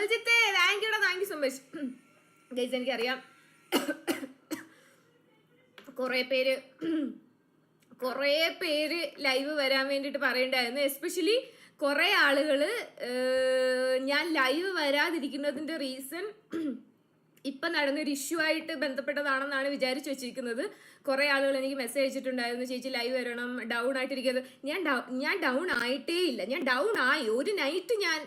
അമൽജിത്തെ thank you so much guys. എനിക്കറിയാം കുറേ പേര് ലൈവ് വരാൻ വേണ്ടിയിട്ട് പറയണ്ടായിരുന്നു. എസ്പെഷ്യലി കുറേ ആളുകൾ ഞാൻ ലൈവ് വരാതിരിക്കുന്നതിൻ്റെ റീസൺ ഇപ്പം നടന്നൊരു ഇഷ്യൂ ആയിട്ട് ബന്ധപ്പെട്ടതാണെന്നാണ് വിചാരിച്ചു വെച്ചിരിക്കുന്നത്. കുറേ ആളുകൾ എനിക്ക് മെസ്സേജ് അയച്ചിട്ടുണ്ടായിരുന്നു, ചേച്ചി ലൈവ് വരണം, ഡൗൺ ആയിട്ടിരിക്കുന്നത്. ഞാൻ ഡൗൺ ആയിട്ടേ ഇല്ല. ഞാൻ ഡൗൺ ആയി. ഒരു നൈറ്റ് ഞാൻ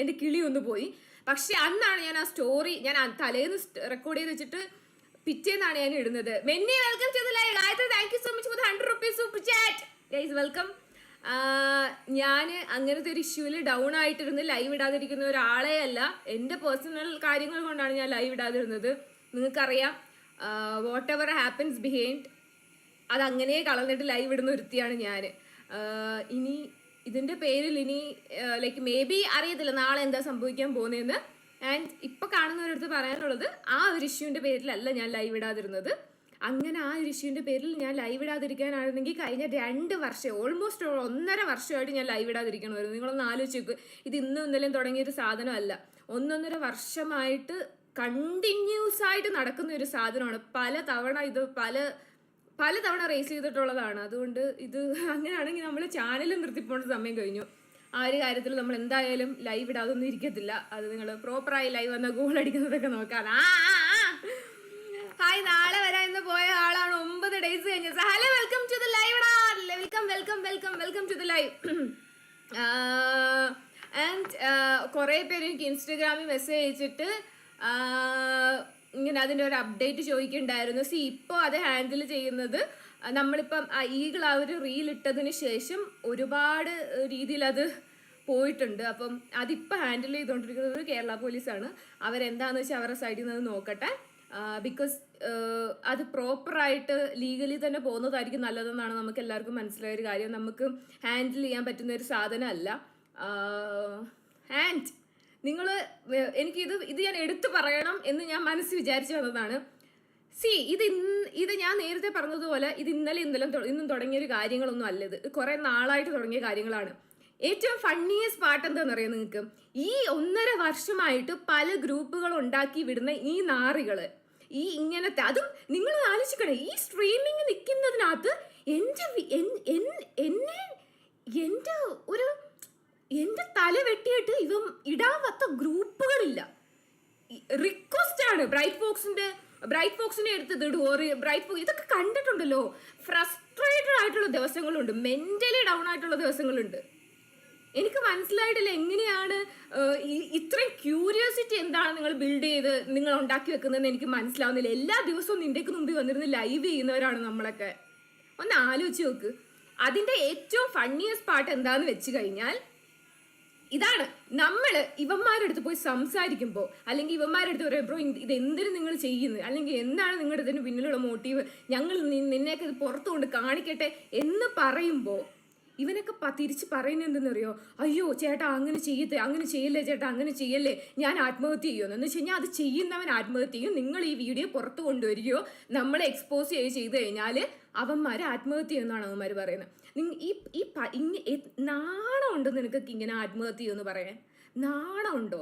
എൻ്റെ കിളി ഒന്ന് പോയി. പക്ഷെ അന്നാണ് ഞാൻ ആ സ്റ്റോറി ഞാൻ തലേന്ന് റെക്കോർഡ് ചെയ്ത് വെച്ചിട്ട് പിറ്റേന്നാണ് ഞാൻ ഇടുന്നത്. മെന്നി welcome to the live. Gayathri thank you so much for the 100 rupees super chat. Guys welcome. ഞാൻ അങ്ങനത്തെ ഒരു ഇഷ്യൂവിൽ ഡൗൺ ആയിട്ടിരുന്ന് ലൈവ് ഇടാതിരിക്കുന്ന ഒരാളെ അല്ല. എൻ്റെ പേഴ്സണൽ കാര്യങ്ങൾ കൊണ്ടാണ് ഞാൻ ലൈവ് ഇടാതിരുന്നത്. നിങ്ങൾക്കറിയാം, വാട്ട് എവർ ഹാപ്പൻസ് ബിഹൈൻഡ് അതങ്ങനെ കളഞ്ഞിട്ട് ലൈവ് ഇടുന്ന ഒരുത്തിയാണ് ഞാൻ. ഇനി ഇതിൻ്റെ പേരിൽ ലൈക്ക് മേ ബി അറിയത്തില്ല നാളെ എന്താ സംഭവിക്കാൻ പോകുന്നതെന്ന്. ആൻഡ് ഇപ്പം കാണുന്നവരടുത്ത് പറയാനുള്ളത്, ആ ഒരു ഇഷ്യൂവിൻ്റെ പേരിലല്ല ഞാൻ ലൈവ് ഇടാതിരുന്നത്. അങ്ങനെ ആ ഒരു ഇഷ്യൂവിൻ്റെ പേരിൽ ഞാൻ ലൈവ് ഇടാതിരിക്കാനായിരുന്നെങ്കിൽ കഴിഞ്ഞ 2 വർഷം, ഓൾമോസ്റ്റ് 1.5 വർഷമായിട്ട് ഞാൻ ലൈവ് ഇടാതിരിക്കണമായിരുന്നു. നിങ്ങളൊന്ന് ആലോചിച്ച് നോക്ക്. ഇത് ഇന്നും ഇന്നലെയും തുടങ്ങിയൊരു സാധനമല്ല. 1.5 വർഷമായിട്ട് കണ്ടിന്യൂസ് ആയിട്ട് നടക്കുന്ന ഒരു സാധനമാണ്. പല തവണ റേസ് ചെയ്തിട്ടുള്ളതാണ്. അതുകൊണ്ട് ഇത് അങ്ങനെയാണെങ്കിൽ നമ്മൾ ചാനൽ നിർത്തിപ്പോണ്ട സമയം കഴിഞ്ഞു. ആ ഒരു കാര്യത്തിൽ നമ്മൾ എന്തായാലും ലൈവ് ഇടാതൊന്നും ഇരിക്കത്തില്ല. അത് നിങ്ങൾ പ്രോപ്പറായി ലൈവ് വന്ന ഗോൾ അടിക്കുന്നതൊക്കെ നോക്കാം. ഹായ്, നാളെ വരാൻ ഇന്ന് പോയ ആളാണ് 9 days കഴിഞ്ഞ്. Hello, welcome to the live. Welcome to the live. And കുറേ പേര് എനിക്ക് ഇൻസ്റ്റഗ്രാമിൽ മെസ്സേജ് അയച്ചിട്ട് ഇങ്ങനെ അതിൻ്റെ ഒരു അപ്ഡേറ്റ് ചോദിക്കുന്നുണ്ടായിരുന്നു. ഇപ്പോൾ അത് ഹാൻഡിൽ ചെയ്യുന്നത് നമ്മളിപ്പം ഈഗിൾ ആ ഒരു റീൽ ഇട്ടതിന് ശേഷം ഒരുപാട് രീതിയിൽ അത് പോയിട്ടുണ്ട്. അപ്പം അതിപ്പോൾ ഹാൻഡിൽ ചെയ്തുകൊണ്ടിരിക്കുന്നത് ഒരു കേരള പോലീസാണ്. അവരെന്താണെന്ന് വെച്ചാൽ അവരുടെ സൈഡിൽ നിന്ന് നോക്കട്ടെ. ബിക്കോസ് അത് പ്രോപ്പറായിട്ട് ലീഗലി തന്നെ പോകുന്നതായിരിക്കും നല്ലതെന്നാണ് നമുക്ക് എല്ലാവർക്കും മനസ്സിലായൊരു കാര്യം. നമുക്ക് ഹാൻഡിൽ ചെയ്യാൻ പറ്റുന്ന ഒരു സാധനമല്ല. ആൻഡ് നിങ്ങൾ ഇത് ഞാൻ എടുത്തു പറയണം എന്ന് ഞാൻ മനസ്സിൽ വിചാരിച്ചു വന്നതാണ്. ഇത് ഞാൻ നേരത്തെ പറഞ്ഞതുപോലെ ഇത് ഇന്നും തുടങ്ങിയൊരു കാര്യങ്ങളൊന്നും അല്ല. ഇത് കുറേ നാളായിട്ട് തുടങ്ങിയ കാര്യങ്ങളാണ്. ഏറ്റവും ഫണ്ണിയസ്റ്റ് പാർട്ട് എന്താണെന്ന് അറിയാം നിങ്ങൾക്ക്? ഈ 1.5 വർഷമായിട്ട് പല ഗ്രൂപ്പുകൾ ഉണ്ടാക്കി വിടുന്ന ഈ നാറികള്, ഈ ഇങ്ങനത്തെ, അതും നിങ്ങൾ ആലോചിക്കണേ, ഈ സ്ട്രീമിങ് നിൽക്കുന്നതിനകത്ത് എൻ്റെ തല വെട്ടിയിട്ട് ഇവൻ ഇടാൻ പത്ത ഗ്രൂപ്പുകളില്ല. റിക്വസ്റ്റ് ആണ്. ബ്രൈറ്റ് ഫോക്സിനെ എടുത്തത് ബ്രൈറ്റ് ഫോക്സ് ഇതൊക്കെ കണ്ടിട്ടുണ്ടല്ലോ. ഫ്രസ്ട്രേറ്റഡ് ആയിട്ടുള്ള ദിവസങ്ങളുണ്ട്, മെന്റലി ഡൗൺ ആയിട്ടുള്ള ദിവസങ്ങളുണ്ട്. എനിക്ക് മനസ്സിലായിട്ടില്ല എങ്ങനെയാണ് ഇത്രയും ക്യൂരിയോസിറ്റി എന്താണ് നിങ്ങൾ ബിൽഡ് ചെയ്ത് നിങ്ങൾ ഉണ്ടാക്കി വെക്കുന്നതെന്ന് എനിക്ക് മനസ്സിലാവുന്നില്ല. എല്ലാ ദിവസവും നിൻ്റെക്ക് മുമ്പിൽ വന്നിരുന്ന് ലൈവ് ചെയ്യുന്നവരാണ് നമ്മളൊക്കെ. ഒന്ന് ആലോചിച്ച് നോക്ക്. അതിൻ്റെ ഏറ്റവും ഫണ്ണിയസ്റ്റ് പാർട്ട് എന്താന്ന് വെച്ച് കഴിഞ്ഞാൽ ഇതാണ്. നമ്മൾ ഇവന്മാരുടെ അടുത്ത് പോയി സംസാരിക്കുമ്പോൾ, അല്ലെങ്കിൽ ഇവന്മാരുടെ അടുത്ത് പറയാം, ബ്രോ ഇത് എന്തിനു നിങ്ങൾ ചെയ്യുന്നത്, അല്ലെങ്കിൽ എന്താണ് നിങ്ങളുടെ ഇതിന് പിന്നിലുള്ള മോട്ടീവ്, ഞങ്ങൾ നിന്നെയൊക്കെ ഇത് പുറത്തു കൊണ്ട് കാണിക്കട്ടെ എന്ന് പറയുമ്പോൾ ഇവനൊക്കെ തിരിച്ച് പറയുന്നത് എന്തെന്നറിയോ? അയ്യോ ചേട്ടാ അങ്ങനെ ചെയ്യല്ലേ ചേട്ടാ, അങ്ങനെ ചെയ്യല്ലേ, ഞാൻ ആത്മഹത്യ ചെയ്യുമെന്ന്. എന്ന് വെച്ച് കഴിഞ്ഞാൽ അത് ചെയ്യുന്നവൻ ആത്മഹത്യ ചെയ്യും. നിങ്ങൾ ഈ വീഡിയോ പുറത്ത് കൊണ്ടുവരികയോ നമ്മളെ എക്സ്പോസ് ചെയ്ത് കഴിഞ്ഞാൽ അവന്മാർ ആത്മഹത്യ ചെയ്യുമെന്നാണ് അവന്മാർ പറയുന്നത്. നാണമുണ്ടോ നിനക്കൊക്കെ ഇങ്ങനെ ആത്മഹത്യ ചെയ്യുമെന്ന് പറയാൻ? നാണമുണ്ടോ?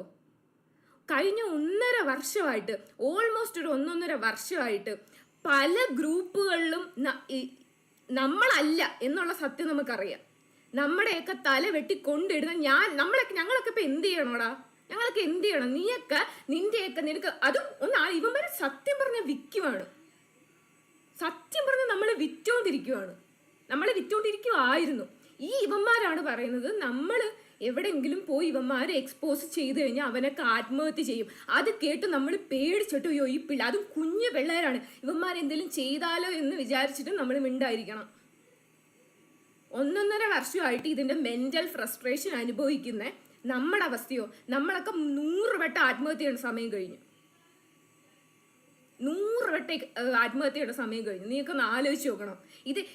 കഴിഞ്ഞ 1.5 വർഷമായിട്ട്, ഓൾമോസ്റ്റ് ഒരു 1.5 വർഷമായിട്ട് പല ഗ്രൂപ്പുകളിലും നമ്മളല്ല എന്നുള്ള സത്യം നമുക്കറിയാം. നമ്മുടെയൊക്കെ തല വെട്ടിക്കൊണ്ടിടുന്ന ഞങ്ങളൊക്കെ ഇപ്പം എന്ത് ചെയ്യണോടാ? ഞങ്ങളൊക്കെ എന്ത് ചെയ്യണം? നിനക്ക് അതും ഇവന്മാരെ സത്യം പറഞ്ഞ വിൽക്കുവാണ്. സത്യം പറഞ്ഞ നമ്മളെ വിറ്റോണ്ടിരിക്കുവായിരുന്നു. ഈ ഇവന്മാരാണ് പറയുന്നത് നമ്മൾ എവിടെയെങ്കിലും പോയി ഇവന്മാരെ എക്സ്പോസ് ചെയ്ത് കഴിഞ്ഞാൽ അവനൊക്കെ ആത്മഹത്യ ചെയ്യും. അത് കേട്ട് നമ്മൾ പേടിച്ചിട്ട് അയ്യോ ഈ അതും കുഞ്ഞു പിള്ളേരാണ്, ഇവന്മാരെന്തെങ്കിലും ചെയ്താലോ എന്ന് വിചാരിച്ചിട്ട് നമ്മൾ മിണ്ടായിരിക്കണം. 1.5 വർഷമായിട്ട് ഇതിൻ്റെ മെൻ്റൽ ഫ്രസ്ട്രേഷൻ അനുഭവിക്കുന്ന നമ്മുടെ അവസ്ഥയോ? നമ്മളൊക്കെ 100 വട്ടം ആത്മഹത്യ ചെയ്യേണ്ട സമയം കഴിഞ്ഞു. 100 വട്ടം ആത്മഹത്യ ചെയ്യേണ്ട സമയം കഴിഞ്ഞു. നീക്കൊന്ന് ആലോചിച്ച് നോക്കണം.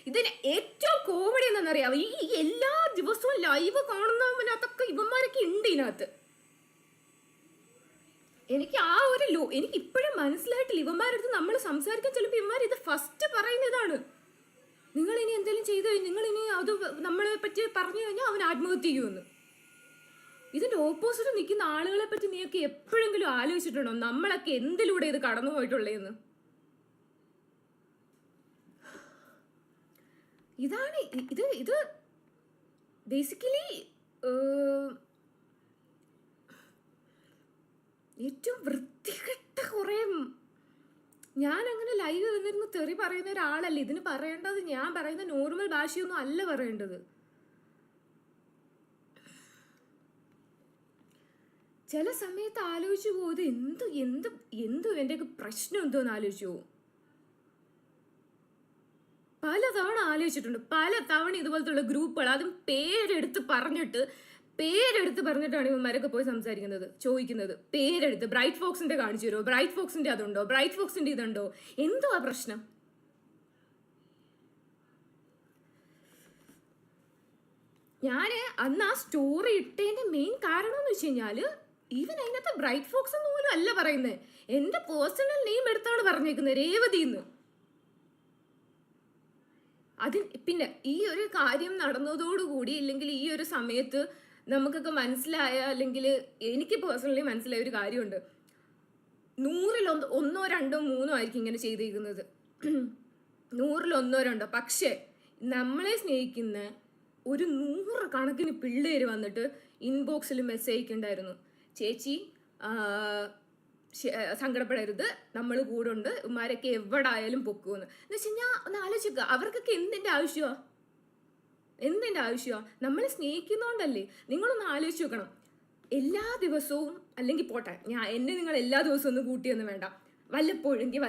ഇതിന് ഏറ്റവും കോമഡി എന്താണെന്നറിയാമോ? ഈ എല്ലാ ദിവസവും ലൈവ് കാണുന്നതിനകത്തൊക്കെ ഇവന്മാരൊക്കെ ഉണ്ട് ഇതിനകത്ത്. എനിക്ക് എനിക്ക് ഇപ്പോഴും മനസ്സിലായിട്ടില്ല. ഇവന്മാരടുത്ത് നമ്മൾ സംസാരിക്കാൻ ചിലപ്പോൾ ഇവന്മാർ ഇത് ഫസ്റ്റ് പറയുന്നതാണ്. നിങ്ങൾ ഇനി എന്തെങ്കിലും ചെയ്തു കഴിഞ്ഞാൽ, നിങ്ങൾ ഇനി അത് നമ്മളെ പറ്റി പറഞ്ഞു കഴിഞ്ഞാൽ അവൻ ആത്മഹത്യ ചെയ്യുമെന്ന്. ഇതിന്റെ ഓപ്പോസിറ്റ് നിൽക്കുന്ന ആളുകളെ പറ്റി നീയൊക്കെ എപ്പോഴെങ്കിലും ആലോചിച്ചിട്ടുണ്ടോ? നമ്മളൊക്കെ എന്തിലൂടെ ഇത് കടന്നു പോയിട്ടുള്ളതെന്ന്. ഇതാണ് ഇത് ബേസിക്കലി ഏറ്റവും വൃത്തികെട്ട കുറേ. ഞാൻ അങ്ങനെ ലൈവ് വന്നിരുന്ന് തെറി പറയുന്ന ഒരാളല്ല. ഇതിന് പറയേണ്ടത് ഞാൻ പറയുന്ന നോർമൽ ഭാഷയൊന്നും അല്ല പറയേണ്ടത്. ചില സമയത്ത് ആലോചിച്ചു പോകുന്നത് എന്ത് എൻ്റെയൊക്കെ പ്രശ്നം എന്തോന്ന് ആലോചിച്ചു പോകും. പലതവണ ആലോചിച്ചിട്ടുണ്ട്. പലതവണ ഇതുപോലത്തുള്ള ഗ്രൂപ്പുകൾ അതും പേരെടുത്ത് പറഞ്ഞിട്ടാണ് ഇവന്മാരൊക്കെ പോയി സംസാരിക്കുന്നത്, ചോദിക്കുന്നത്. പേരെടുത്ത് ബ്രൈറ്റ് ഫോക്സിന്റെ കാണിച്ചു തരുമോ, ബ്രൈറ്റ് ഫോക്സിന്റെ അതുണ്ടോ, ബ്രൈറ്റ് ഫോക്സിന്റെ ഇതുണ്ടോ, എന്തുവാ പ്രശ്നം? ഞാൻ അന്ന് ആ സ്റ്റോറി ഇട്ടതിന്റെ മെയിൻ കാരണം എന്ന് വെച്ച് കഴിഞ്ഞാല് ഈവൻ അതിനകത്ത് ബ്രൈറ്റ് ഫോക്സ് എന്ന് പോലും അല്ല പറയുന്നത്. എന്റെ പേഴ്സണൽ നെയിം എടുത്താണ് പറഞ്ഞേക്കുന്നത്, രേവതി എന്ന്. പിന്നെ ഈ ഒരു കാര്യം നടന്നതോടുകൂടി, ഇല്ലെങ്കിൽ ഈ ഒരു സമയത്ത് നമുക്കൊക്കെ മനസ്സിലായ, അല്ലെങ്കിൽ എനിക്ക് പേഴ്സണലി മനസ്സിലായ ഒരു കാര്യമുണ്ട്. 100-ൽ 1, 2, 3 ആയിരിക്കും ഇങ്ങനെ ചെയ്തിരിക്കുന്നത്. 100-ൽ 1, 2. പക്ഷേ നമ്മളെ സ്നേഹിക്കുന്ന ഒരു 100 കണക്കിന് പിള്ളേര് വന്നിട്ട് ഇൻബോക്സിൽ മെസ്സേജ് അയക്കുന്നുണ്ടായിരുന്നു, ചേച്ചി സങ്കടപ്പെടരുത്, നമ്മൾ കൂടെ ഉണ്ട്, ഉമ്മാരൊക്കെ എവിടെ ആയാലും പൊക്കുമെന്ന്. എന്ന് വെച്ച് കഴിഞ്ഞാൽ ഒന്ന് ആലോചിക്കുക, അവർക്കൊക്കെ എന്തിൻ്റെ ആവശ്യമാണ്? നമ്മളെ സ്നേഹിക്കുന്നോണ്ടല്ലേ? നിങ്ങളൊന്ന് ആലോചിച്ച് നോക്കണം. എല്ലാ ദിവസവും, അല്ലെങ്കിൽ പോട്ടെ, നിങ്ങൾ എല്ലാ ദിവസവും ഒന്നും കൂട്ടിയൊന്നും വേണ്ട, വല്ലപ്പോഴെങ്കിൽ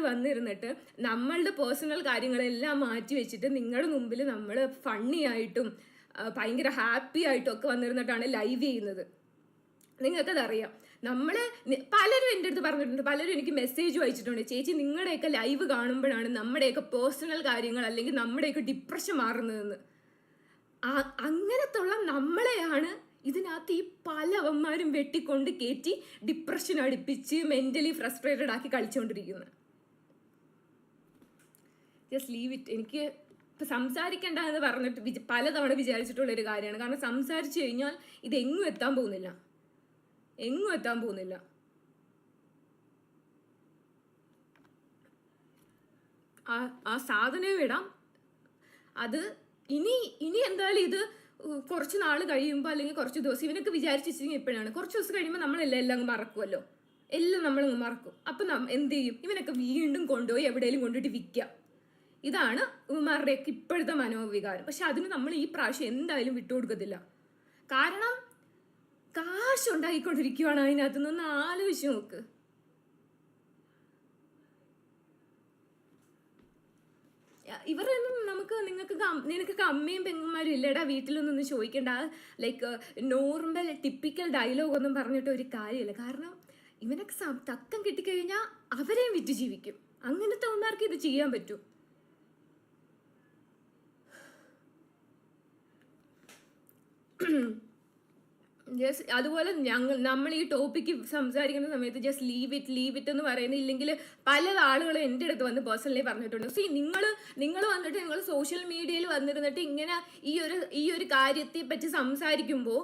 വന്നിരുന്നിട്ട് നമ്മളുടെ പേഴ്സണൽ കാര്യങ്ങളെല്ലാം മാറ്റി വെച്ചിട്ട് നിങ്ങളുടെ മുമ്പിൽ നമ്മൾ ഫണ്ണി ആയിട്ടും ഭയങ്കര ഹാപ്പി ആയിട്ടും ഒക്കെ വന്നിരുന്നിട്ടാണ് ലൈവ് ചെയ്യുന്നത്. നിങ്ങൾക്കതറിയാം. പലരും എൻ്റെ അടുത്ത് പറഞ്ഞിട്ടുണ്ട്, പലരും എനിക്ക് മെസ്സേജ് അയച്ചിട്ടുണ്ട്, ചേച്ചി നിങ്ങളുടെയൊക്കെ ലൈവ് കാണുമ്പോഴാണ് നമ്മുടെയൊക്കെ പേഴ്സണൽ കാര്യങ്ങൾ അല്ലെങ്കിൽ നമ്മുടെയൊക്കെ ഡിപ്രഷൻ മാറുന്നതെന്ന്. അങ്ങനത്തുള്ള നമ്മളെയാണ് ഇതിനകത്ത് ഈ പലവന്മാരും വെട്ടിക്കൊണ്ട് കയറ്റി ഡിപ്രഷൻ അടുപ്പിച്ച് മെന്റലി ഫ്രസ്ട്രേറ്റഡ് ആക്കി കളിച്ചുകൊണ്ടിരിക്കുന്നത്. Just leave it. എനിക്ക് ഇപ്പം സംസാരിക്കേണ്ട എന്ന് പറഞ്ഞിട്ട് പലതവണ വിചാരിച്ചിട്ടുള്ളൊരു കാര്യമാണ്. കാരണം സംസാരിച്ചു കഴിഞ്ഞാൽ ഇതെങ്ങും എത്താൻ പോകുന്നില്ല. ആ സാധനം ഇടാം. അത് ഇനി എന്തായാലും ഇത് കുറച്ച് നാൾ കഴിയുമ്പോൾ, അല്ലെങ്കിൽ കുറച്ച് ദിവസം ഇവനൊക്കെ വിചാരിച്ചിരിക്കും എപ്പോഴാണ്, കുറച്ച് ദിവസം കഴിയുമ്പോൾ നമ്മളെല്ലാം അങ്ങ് മറക്കുമല്ലോ, എല്ലാം നമ്മളങ്ങ് മറക്കും. അപ്പം എന്ത് ചെയ്യും? ഇവനൊക്കെ വീണ്ടും കൊണ്ടുപോയി എവിടെയെങ്കിലും കൊണ്ടുപോയിട്ട് വിൽക്കാം. ഇതാണ് ഇവന്മാരുടെയൊക്കെ ഇപ്പോഴത്തെ മനോവികാരം. പക്ഷെ അതിന് നമ്മൾ ഈ പ്രാവശ്യം എന്തായാലും വിട്ടുകൊടുക്കത്തില്ല. കാരണം കാശുണ്ടാക്കിക്കൊണ്ടിരിക്കുവാണ് അതിനകത്തുനിന്ന്. ഒന്ന് ആലോചിച്ച് നോക്ക്. ഇവരൊന്നും നിനക്കൊക്കെ അമ്മയും പെങ്ങന്മാരും ഇല്ലടാ വീട്ടിലൊന്നും ചോദിക്കണ്ട. ലൈക്ക് നോർമൽ ടിപ്പിക്കൽ ഡയലോഗ് ഒന്നും പറഞ്ഞിട്ട് ഒരു കാര്യമില്ല. കാരണം ഇവനൊക്കെ തക്കം കിട്ടിക്കഴിഞ്ഞാൽ അവരെയും വിറ്റ് ജീവിക്കും. അങ്ങനത്തെ ഒന്നാർക്ക് ഇത് ചെയ്യാൻ പറ്റൂ. ജസ്റ്റ് അതുപോലെ നമ്മൾ ഈ ടോപ്പിക്ക് സംസാരിക്കുന്ന സമയത്ത് ജസ്റ്റ് ലീവ് ഇറ്റ് എന്ന് പറയുന്നത്. ഇല്ലെങ്കിൽ പല ആളുകളും എൻ്റെ അടുത്ത് വന്ന് പേഴ്സണലി പറഞ്ഞിട്ടുണ്ട്, സി നിങ്ങൾ വന്നിട്ട് നിങ്ങൾ സോഷ്യൽ മീഡിയയിൽ വന്നിരുന്നിട്ട് ഇങ്ങനെ ഈ ഒരു കാര്യത്തെ പറ്റി സംസാരിക്കുമ്പോൾ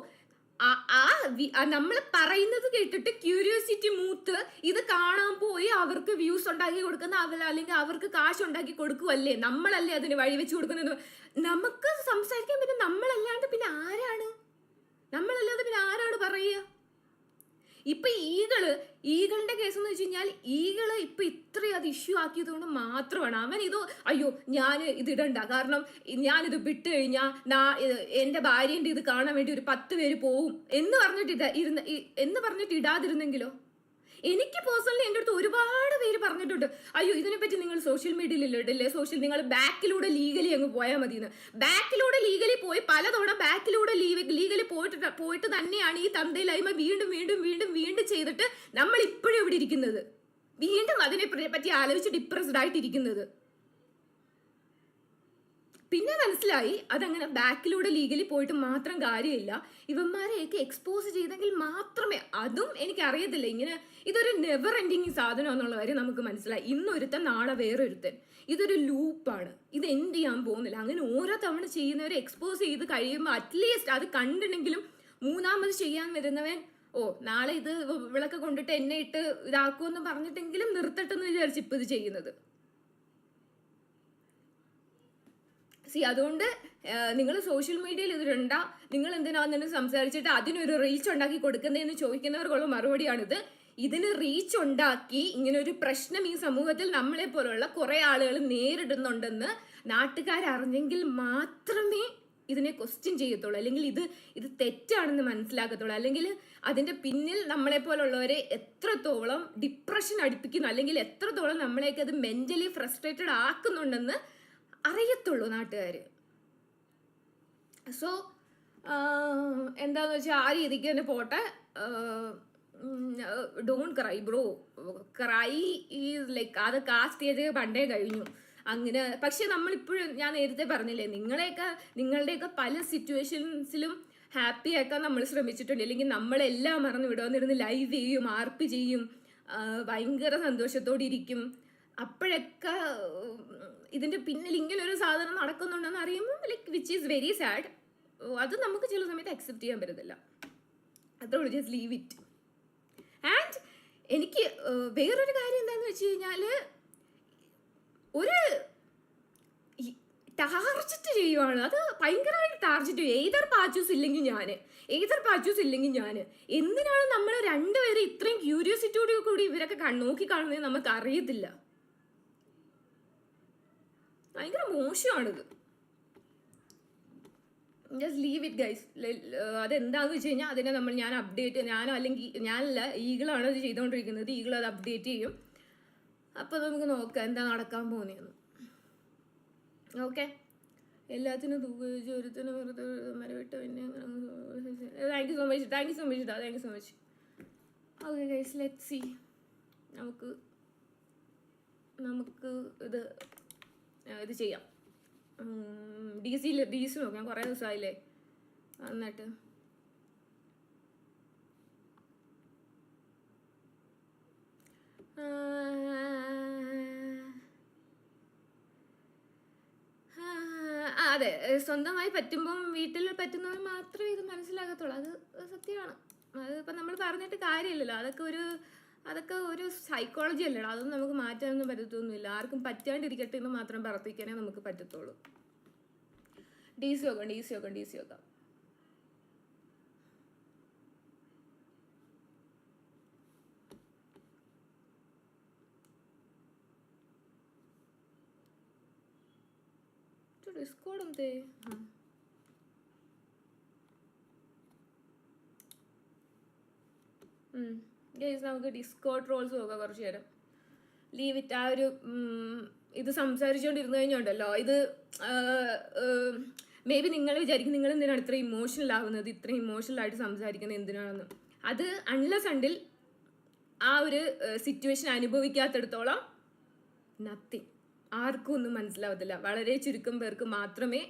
നമ്മൾ പറയുന്നത് കേട്ടിട്ട് ക്യൂരിയോസിറ്റി മൂത്ത് ഇത് കാണാൻ പോയി അവർക്ക് വ്യൂസ് ഉണ്ടാക്കി കൊടുക്കുന്ന അല്ലെങ്കിൽ അവർക്ക് കാശ് ഉണ്ടാക്കി കൊടുക്കുവല്ലേ, നമ്മളല്ലേ അതിന് വഴി വെച്ച് കൊടുക്കുന്നത്. നമുക്ക് സംസാരിക്കാൻ പിന്നെ നമ്മളല്ലാണ്ട് പിന്നെ ആരാണ് പറയുക? ഇപ്പൊ ഈഗിളിന്റെ കേസ് എന്ന് വെച്ച് കഴിഞ്ഞാൽ ഈഗിള് ഇപ്പൊ ഇത്രയും അത് ഇഷ്യൂ ആക്കിയത് കൊണ്ട് മാത്രമാണ് അവൻ അയ്യോ ഞാൻ ഇത് ഇടണ്ട, കാരണം ഞാനിത് വിട്ട് കഴിഞ്ഞാൽ എന്റെ ഭാര്യന്റെ ഇത് കാണാൻ വേണ്ടി ഒരു 10 പേര് പോവും എന്ന് പറഞ്ഞിട്ട് ഇടാതിരുന്നെങ്കിലോ? എനിക്ക് പേഴ്സണലി എൻ്റെ അടുത്ത് ഒരുപാട് പേര് പറഞ്ഞിട്ടുണ്ട്, അയ്യോ ഇതിനെപ്പറ്റി നിങ്ങൾ സോഷ്യൽ മീഡിയയിൽ ഇടല്ലേ, നിങ്ങൾ ബാക്കിലൂടെ ലീഗലി അങ്ങ് പോയാൽ മതിയെന്ന്. ബാക്കിലൂടെ ലീഗലി പോയി പലതവണ ബാക്കിലൂടെ ലീഗലി പോയിട്ട് തന്നെയാണ് ഈ തന്തയിലായ്മ വീണ്ടും ചെയ്തിട്ട് നമ്മൾ ഇപ്പോഴും ഇവിടെ ഇരിക്കുന്നത്, വീണ്ടും അതിനെ പറ്റി ആലോചിച്ച് ഡിപ്രസ്ഡ് ആയിട്ടിരിക്കുന്നത്. പിന്നെ മനസ്സിലായി അതങ്ങനെ ബാക്കിലൂടെ ലീഗലി പോയിട്ട് മാത്രം കാര്യമില്ല, ഇവന്മാരെയൊക്കെ എക്സ്പോസ് ചെയ്തെങ്കിൽ മാത്രമേ, അതും എനിക്കറിയത്തില്ല ഇങ്ങനെ ഇതൊരു നെവർ എൻഡിങ് സാധനം എന്നുള്ള കാര്യം നമുക്ക് മനസ്സിലായി. ഇന്നൊരുത്തൻ നാളെ വേറൊരുത്തൻ, ഇതൊരു ലൂപ്പാണ്, ഇത് എൻഡ് ചെയ്യാൻ പോകുന്നില്ല. അങ്ങനെ ഓരോ തവണ ചെയ്യുന്നവരെ എക്സ്പോസ് ചെയ്ത് കഴിയുമ്പോൾ അറ്റ്ലീസ്റ്റ് അത് കണ്ടിട്ടെങ്കിലും മൂന്നാമത് ചെയ്യാൻ വരുന്നവൻ നാളെ ഇത് വിളക്ക് കൊണ്ടിട്ട് എന്നെ ഇട്ട് ഇതാക്കുമെന്ന് പറഞ്ഞിട്ടെങ്കിലും നിർത്തട്ടെന്ന് വിചാരിച്ച് ഇപ്പം ഇത് ചെയ്യുന്നത്. അതുകൊണ്ട് നിങ്ങൾ സോഷ്യൽ മീഡിയയിൽ ഇതിലുണ്ടാ, നിങ്ങൾ എന്തിനാണെന്ന് സംസാരിച്ചിട്ട് അതിനൊരു റീച്ച് ഉണ്ടാക്കി കൊടുക്കുന്നതെന്ന് ചോദിക്കുന്നവർക്കുള്ള മറുപടിയാണിത്. ഇതിന് റീച്ച് ഉണ്ടാക്കി ഇങ്ങനെ ഒരു പ്രശ്നം ഈ സമൂഹത്തിൽ നമ്മളെ പോലുള്ള കുറെ ആളുകൾ നേരിടുന്നുണ്ടെന്ന് നാട്ടുകാരറിഞ്ഞെങ്കിൽ മാത്രമേ ഇതിനെ ക്വസ്റ്റ്യൻ ചെയ്യത്തുള്ളൂ, അല്ലെങ്കിൽ ഇത് തെറ്റാണെന്ന് മനസ്സിലാക്കത്തുള്ളൂ. അല്ലെങ്കിൽ അതിന്റെ പിന്നിൽ നമ്മളെ പോലുള്ളവരെ എത്രത്തോളം ഡിപ്രഷൻ അടുപ്പിക്കുന്നു, അല്ലെങ്കിൽ എത്രത്തോളം നമ്മളെയൊക്കെ അത് മെന്റലി ഫ്രസ്ട്രേറ്റഡ് ആക്കുന്നുണ്ടെന്ന് അറിയത്തുള്ളൂ നാട്ടുകാർ. സോ എന്താന്ന് വെച്ചാൽ ആ രീതിക്ക് തന്നെ പോട്ടെ. Don't cry bro, cry is like അത് കാസ്റ്റ് ചെയ്ത് പണ്ടേ കഴിഞ്ഞു അങ്ങനെ. പക്ഷെ നമ്മളിപ്പോഴും, ഞാൻ നേരത്തെ പറഞ്ഞില്ലേ, നിങ്ങളുടെയൊക്കെ പല സിറ്റുവേഷൻസിലും ഹാപ്പി ആക്കാൻ നമ്മൾ ശ്രമിച്ചിട്ടുണ്ട്. അല്ലെങ്കിൽ നമ്മളെല്ലാം മറന്നു വിടുവാന്നിരുന്ന് ലൈവ് ചെയ്യും, ആർപ്പി ചെയ്യും, ഭയങ്കര സന്തോഷത്തോടെ ഇരിക്കും. അപ്പോഴൊക്കെ ഇതിന്റെ പിന്നിൽ ഇങ്ങനെ ഒരു സാധനം നടക്കുന്നുണ്ടെന്ന് അറിയുമ്പോൾ like which is very sad. അത് നമുക്ക് ചില സമയത്ത് അക്സെപ്റ്റ് ചെയ്യാൻ പറ്റത്തില്ല. അത്രേ ജസ്റ്റ് ലീവ് ഇറ്റ്. ആൻഡ് എനിക്ക് വേറൊരു കാര്യം എന്താണെന്ന് വെച്ച് കഴിഞ്ഞാൽ, ഒരു ടാർജറ്റ് ചെയ്യുവാണ്, അത് ഭയങ്കരമായിട്ട് ടാർജറ്റ് ചെയ്യും. ഏതർ പാച്ചൂസ് ഇല്ലെങ്കിൽ ഞാൻ എന്തിനാണ് നമ്മൾ രണ്ടുപേരും ഇത്രയും ക്യൂരിയോസിറ്റിയോട് കൂടി ഇവരൊക്കെ നോക്കി കാണുന്നത് നമുക്ക് അറിയത്തില്ല. ഭയങ്കര മോശമാണിത്. Just leave it guys. അതെന്താണെന്ന് വെച്ച് കഴിഞ്ഞാൽ അതിനെ ഞാനല്ല, ഈഗിളാണ് അത് ചെയ്തുകൊണ്ടിരിക്കുന്നത്. ഈഗിൾ അത് അപ്ഡേറ്റ് ചെയ്യും. അപ്പോൾ നമുക്ക് നോക്കാം എന്താ നടക്കാൻ പോകുന്നതെന്ന്. ഓക്കെ, എല്ലാത്തിനും ഒരുത്തിനും മരവിട്ട് പിന്നെ thank you so much. Okay guys, let's see. നമുക്ക് ഇത് ചെയ്യാം. ഡി സി നോക്കാം, കുറേ ദിവസമായില്ലേ എന്നിട്ട്. അതെ, സ്വന്തമായി പറ്റുമ്പം വീട്ടിൽ പറ്റുന്നവർ മാത്രമേ ഇത് മനസ്സിലാകത്തുള്ളൂ. അത് സത്യമാണ്. അതിപ്പോൾ നമ്മൾ പറഞ്ഞിട്ട് കാര്യമില്ലല്ലോ. അതൊക്കെ ഒരു സൈക്കോളജി അല്ലല്ലോ. അതൊന്നും നമുക്ക് മാറ്റാനൊന്നും പറ്റത്തൊന്നുമില്ല. ആർക്കും പറ്റാണ്ടിരിക്കട്ടെ എന്ന് മാത്രം പ്രവർത്തിക്കാനേ നമുക്ക് പറ്റത്തുള്ളൂ. ഡി സി നോക്കാം. ഡിസ്കോഡ് എന്തേ? നമുക്ക് ഡിസ്കോഡ് റോൾസ് നോക്കാം കുറച്ച് നേരം. Leave it. ആ ഒരു ഇത് സംസാരിച്ചുകൊണ്ടിരുന്നു കഴിഞ്ഞുണ്ടല്ലോ, ഇത് മേ ബി നിങ്ങൾ വിചാരിക്കും നിങ്ങൾ എന്തിനാണ് ഇത്ര ഇമോഷണൽ ആവുന്നത്, ഇത്രയും ഇമോഷണലായിട്ട് സംസാരിക്കുന്നത് എന്തിനാണെന്ന്. അത് അൺലെസ് അണ്ടിൽ ആ ഒരു സിറ്റുവേഷൻ അനുഭവിക്കാത്തിടത്തോളം നത്തിങ്, ആർക്കും ഒന്നും മനസ്സിലാവത്തില്ല. വളരെ ചുരുക്കം പേർക്ക് മാത്രമേ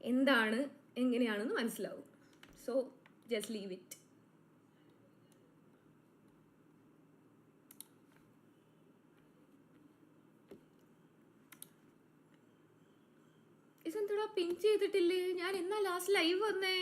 എന്താണ് എങ്ങനെയാണെന്ന് മനസ്സിലാവൂ. So just leave it. ഇതെന്താ പിൻ ചെയ്തിട്ടില്ലേ? ഞാൻ എന്നാ ലാസ്റ്റ് ലൈവ് വന്നേ?